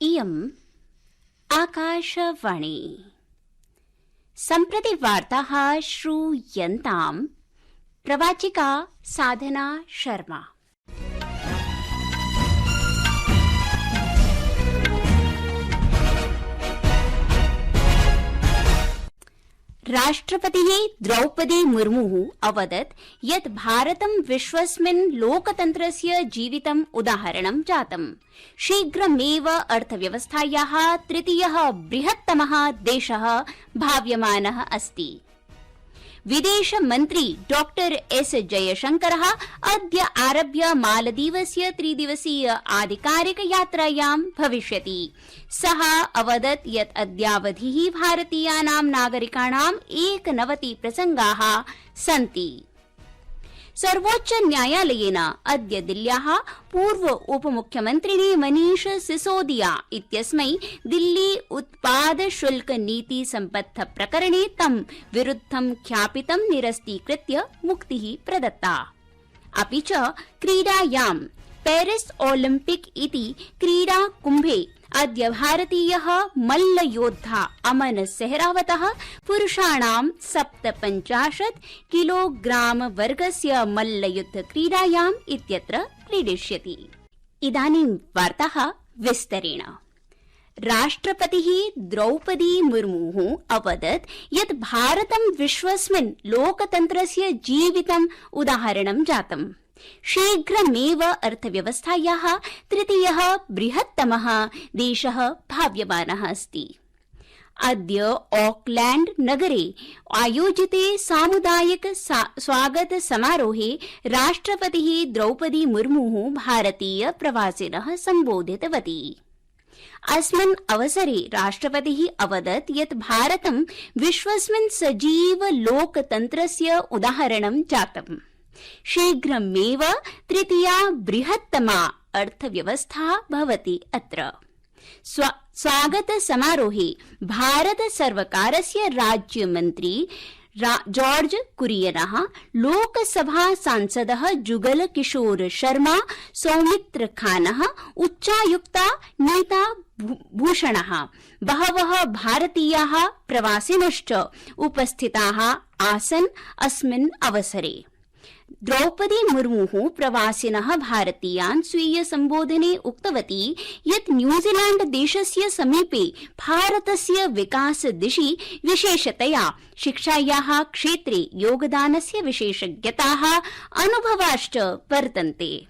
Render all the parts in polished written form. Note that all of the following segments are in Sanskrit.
इयम् आकाशवाणी। सम्प्रति वार्ताः श्रूयन्ताम् प्रवाचिका साधना शर्मा। राष्ट्रपतिः द्रौपदी मुर्मुः अवदत् यत् भारतं विश्वस्मिन् लोकतन्त्रस्य जीवितम् उदाहरणं जातम्। शीघ्रमेव अर्थव्यवस्थायाः तृतीयः बृहत्तमः देशः भाव्यमानः अस्ति। विदेशमन्त्री डॉक्टर एस जयशंकरः अद्य आरभ्य मालदीवस्य 3 दिवसीय आधिकारिक यात्रायां भविष्यति। सः अवदत् यत् अद्यावधि भारतीयानां नागरिकाणाम् 91 प्रसंगाः सन्ति। सर्वोच्च न्यायालयेन अद्य दिल्ल्याः पूर्व उपमुख्यमन्त्रिणे मनीष सिसोदिया इत्यस्मै दिल्ली उत्पाद शुल्क नीति सम्बद्ध प्रकरणे तं विरुद्धं ख्यापितं निरस्तीकृत्य मुक्तिः प्रदत्ता। अपि च क्रीडायां पेरिस ओलिम्पिक इति क्रीडा कुम्भे अद्य भारतीयः मल्लयोद्धा अमन सेहरावतः पुरुषाणां 57 किलोग्राम वर्गस्य मल्लयुद्ध क्रीडायाम् इत्यत्र क्रीडिष्यति। इदानीं वार्ताः विस्तरेण। राष्ट्रपतिः द्रौपदी मुर्मुः अवदत् यत् भारतं विश्वस्मिन् लोकतन्त्रस्य जीवितम् उदाहरणं जातम्। शीघ्रमेव अर्थव्यवस्थायाः तृतीयः बृहत्तमः देशः भाव्यमानः अस्ति। अद्य ऑकलैंड नगरे आयोजिते सामुदायिक स्वागत समारोहे राष्ट्रपतिः द्रौपदी मुर्मुः भारतीय प्रवासिनः सम्बोधितवती। अस्मिन् अवसरे राष्ट्रपतिः अवदत् यत् भारतं विश्वस्मिन् सजीव लोकतन्त्रस्य उदाहरणं जातम्। शीघ्रमेव तृतीया बृहत्तमा अर्थव्यवस्था भवति अत्र। स्वागत समारोहे भारत सर्वकारस्य राज्यमन्त्री जॉर्ज कुरियनः, लोकसभा सांसदः जुगल किशोर शर्मा, सौमित्र खानः, उच्चायुक्ता नीता भूषणः, बहवः भारतीयाः प्रवासिनश्च उपस्थिताः आसन्। अस्मिन् अवसरे द्रौपदी मुर्मुः प्रवासिनः भारतीयान् स्वीय सम्बोधने उक्तवती यत् न्यूजीलैंड देशस्य समीपे भारतस्य विकास दिशि विशेषतया शिक्षायाः क्षेत्रे योगदानस्य विशेषज्ञताः अनुभवाश्च वर्तन्ते।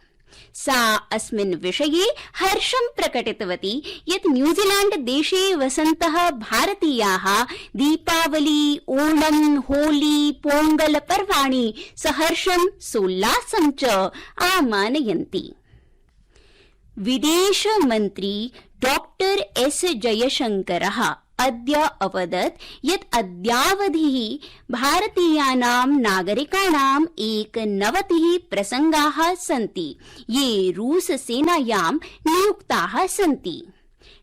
सा अस्मिन् विषये हर्षं प्रकटितवती यत् न्यूजीलैंड देशे वसन्तः भारतीयाः दीपावली, ओणम्, होली, पोंगल पर्वाणि सहर्षं सोल्लासं च आमानयन्ति। विदेश मन्त्री डॉक्टर एस जयशंकरः अद्य अवदत् यत् अद्यावधि भारतीयानां नागरिकाणां 91 प्रसंगाः सन्ति ये रूस सेनायां नियुक्ताः सन्ति।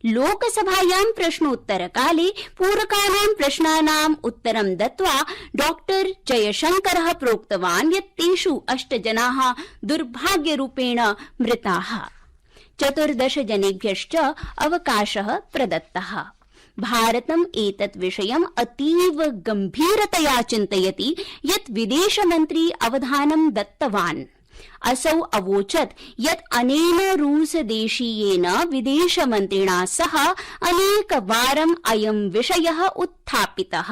लोकसभायां प्रश्नोत्तरकाले पूरकानां प्रश्नानाम् उत्तरं दत्त्वा डॉक्टर जयशंकरः प्रोक्तवान् यत् तेषु 8 जनाः दुर्भाग्यरूपेण मृताः। 14 जनेभ्यश्च अवकाशः प्रदत्तः। भारतम् एतत् विषयम् अतीव गम्भीरतया चिन्तयति यत् विदेशमन्त्री अवधानं दत्तवान्। असौ अवोचत् यत् अनेन रूसदेशीयेन विदेशमन्त्रिणा सह अनेकवारम् अयं विषयः उत्थापितः।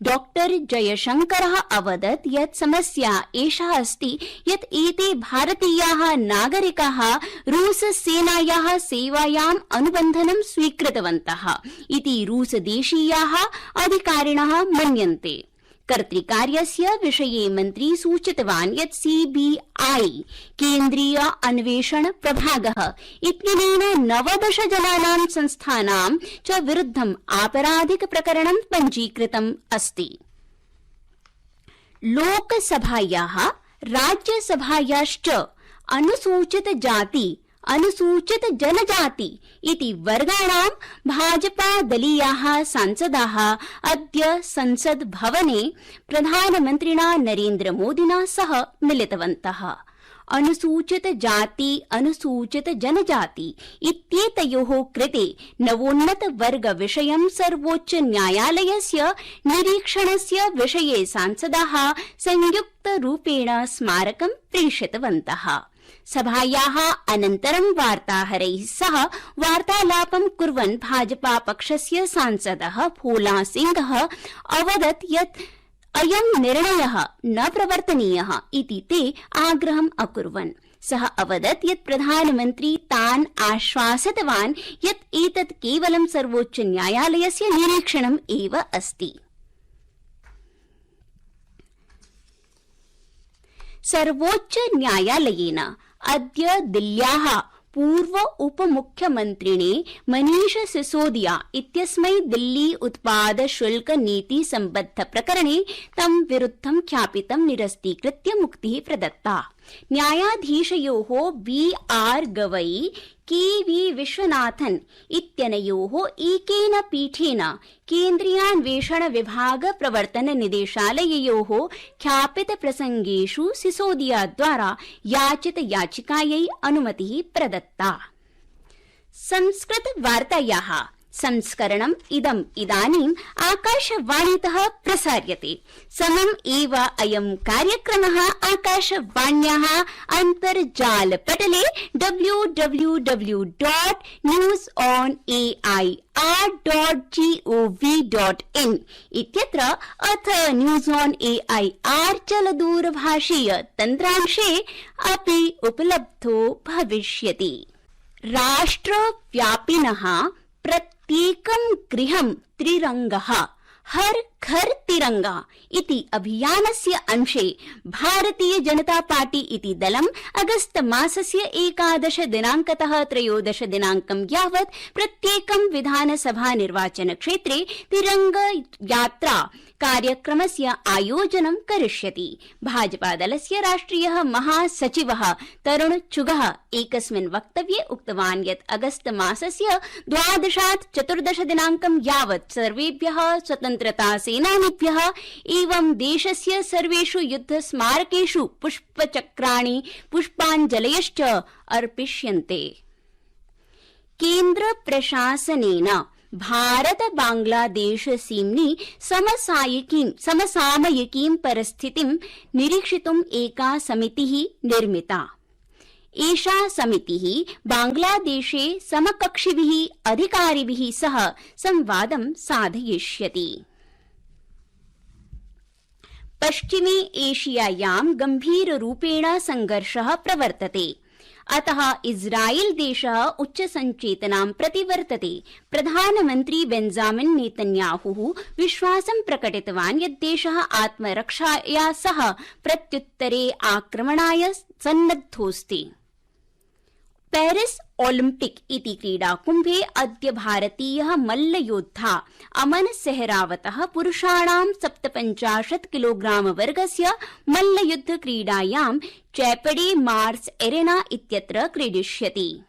डॉक्टर जयशंकरः अवदत् यत् समस्या एषा अस्ति यत् एते भारतीयाः नागरिकाः रूससेनायाः सेवायाम् अनुबन्धनं स्वीकृतवन्तः इति रूसदेशीयाः अधिकारिणः मन्यन्ते। कर्तृकार्यस्य विषये मन्त्री सूचितवान् यत् सीबीआई केन्द्रीय अन्वेषण प्रभागः इत्यनेन 19 जनानां संस्थानां च विरुद्धम् आपराधिक प्रकरणं पञ्जीकृतम् अस्ति। लोकसभायाः राज्यसभायाश्च अनुसूचित जाति अनुसूचित जनजाति इति वर्गाणां भाजपा दलीयाः सांसदाः अद्य संसद भवने प्रधानमन्त्रिणा नरेन्द्र मोदिना सह मिलितवन्तः। अनुसूचित जाति अनुसूचित जनजाति इत्येतयोः कृते नवोन्नत वर्ग विषयं सर्वोच्च न्यायालयस्य निरीक्षणस्य विषये सांसदाः संयुक्तरूपेण स्मारकं प्रेषितवन्तः। सभायाः अनन्तरं वार्ताहरैः सह वार्तालापं कुर्वन् भाजपा पक्षस्य सांसदः भोला सिंहः अवदत् यत् अयं निर्णयः न प्रवर्तनीयः इति ते आग्रहम् अकुर्वन्। सः अवदत् यत् प्रधानमन्त्री तान् आश्वासितवान् यत् एतत् केवलं सर्वोच्च न्यायालयस्य निरीक्षणम् एव अस्ति। सर्वोच्च न्यायालयेन अद्य दिल्ल्याः पूर्व उपमुख्यमन्त्रिणे मनीष सिसोदिया इत्यस्मै दिल्ली उत्पाद शुल्क नीति सम्बद्ध प्रकरणे तं विरुद्धं ख्यापितं निरस्तीकृत्य मुक्तिः प्रदत्ता। न्यायाधीशयोः बी.आर. गवई के.वी. विश्वनाथन इत्यनयोः एकेन पीठेन केन्द्रीयान्वेषण विभाग प्रवर्तन निदेशालययोः ख्यापित प्रसंगेषु सिसोदिया द्वारा याचित याचिकायै अनुमतिः प्रदत्ता। संस्कृत वार्तायाः संस्करणम् इदानीम् आकाशवाणीतः प्रसार्यते। समम् एव अयं कार्यक्रमः आकाशवाण्याः अन्तर्जालपटले www.newsonair.gov.in इत्यत्र अथ न्यूज ऑन एआईआर चलदूरभाषीय तन्त्रांशे अपि उपलब्धो भविष्यति। राष्ट्रव्यापिनः प्रत्येकं गृहं त्रिरङ्गः हर घर तिरंगा इति अभियानस्य अंशे भारतीय जनता पार्टी इति दलम् अगस्त मासस्य 11 दिनाङ्कतः 13 दिनाङ्कं यावत् प्रत्येकं विधानसभा निर्वाचन क्षेत्रे तिरंग यात्रा कार्यक्रमस्य आयोजनं करिष्यति। भाजपा दलस्य राष्ट्रियः महासचिवः तरुण चुगः एकस्मिन् वक्तव्ये उक्तवान् यत् अगस्त मासस्य 12 14 दिनाङ्कं यावत् सर्वेभ्यः स्वतन्त्रता सेनानिभ्यः एवं देशस्य सर्वेषु युद्ध स्मारकेषु पुष्पचक्राणि पुष्पाञ्जलयश्च अर्पिष्यन्ते। केन्द्र प्रशासनेन भारत बांग्लादेश सीम्नि समसामयिकीं परिस्थितिं निरीक्षितुम् एका समितिः निर्मिता। एषा समितिः बांग्लादेशे समकक्षिभिः अधिकारिभिः सह संवादं साधयिष्यति। पश्चिमे एशियायां गम्भीररूपेण संघर्षः प्रवर्तते। अतः इस्राएल देशः उच्चसंचेतनां प्रतिवर्तते। प्रधानमन्त्री बेंजामिन नेतन्याहुः विश्वासं प्रकटितवान् यत् देशः आत्मरक्षाया सह प्रत्युत्तरे आक्रमणाय सन्नद्धोऽस्ति। पेरिस ओलिम्पिक इति क्रीडाकुम्भे अद्य भारतीयः मल्लयोद्धा अमन सेहरावतः पुरुषाणां 57 किलोग्राम वर्गस्य मल्लयुद्ध क्रीडायां चैपडे मार्स एरेना इत्यत्र क्रीडिष्यति।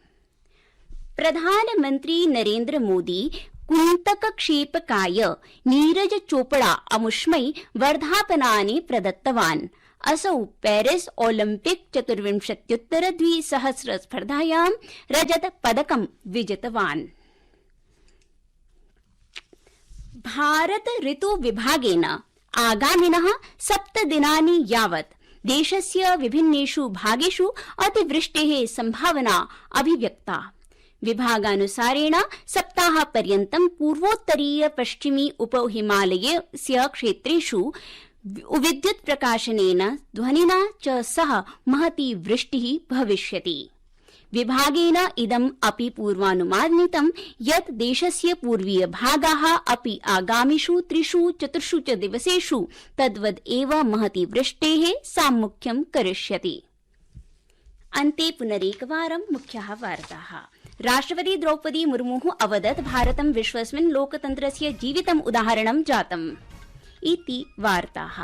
प्रधानमन्त्री नरेन्द्र मोदी कुन्तकक्षेपकाय नीरज चोपड़ा अमुष्मै वर्धापनानि प्रदत्तवान्। असौ पेरिस ओलिम्पिक 24 स्पर्धायां रजत पदकं विजितवान्। भारत ऋतु विभागेन आगामिनः 7 दिनानि यावत् देशस्य विभिन्नेषु भागेषु अतिवृष्टेः संभावना अभिव्यक्ता। विभागानुसारेण सप्ताहपर्यन्तं पूर्वोत्तरीय पश्चिमी उपहिमालयस्य क्षेत्रेषु विद्युत् प्रकाशनेन ध्वनिना च सह महती वृष्टिः भविष्यति। विभागेन इदम् अपि पूर्वानुमानितं यत् देशस्य पूर्वीय भागाः अपि आगामिषु 3-4 च दिवसेषु तद्वद् एव महती वृष्टेः साम्मुख्यं करिष्यति। अन्ते पुनरेकवारं मुख्याः वार्ताः। राष्ट्रपति द्रौपदी मुर्मुः अवदत् भारतं विश्वस्मिन् लोकतन्त्रस्य जीवितम् उदाहरणं जातम् इति वार्ताः।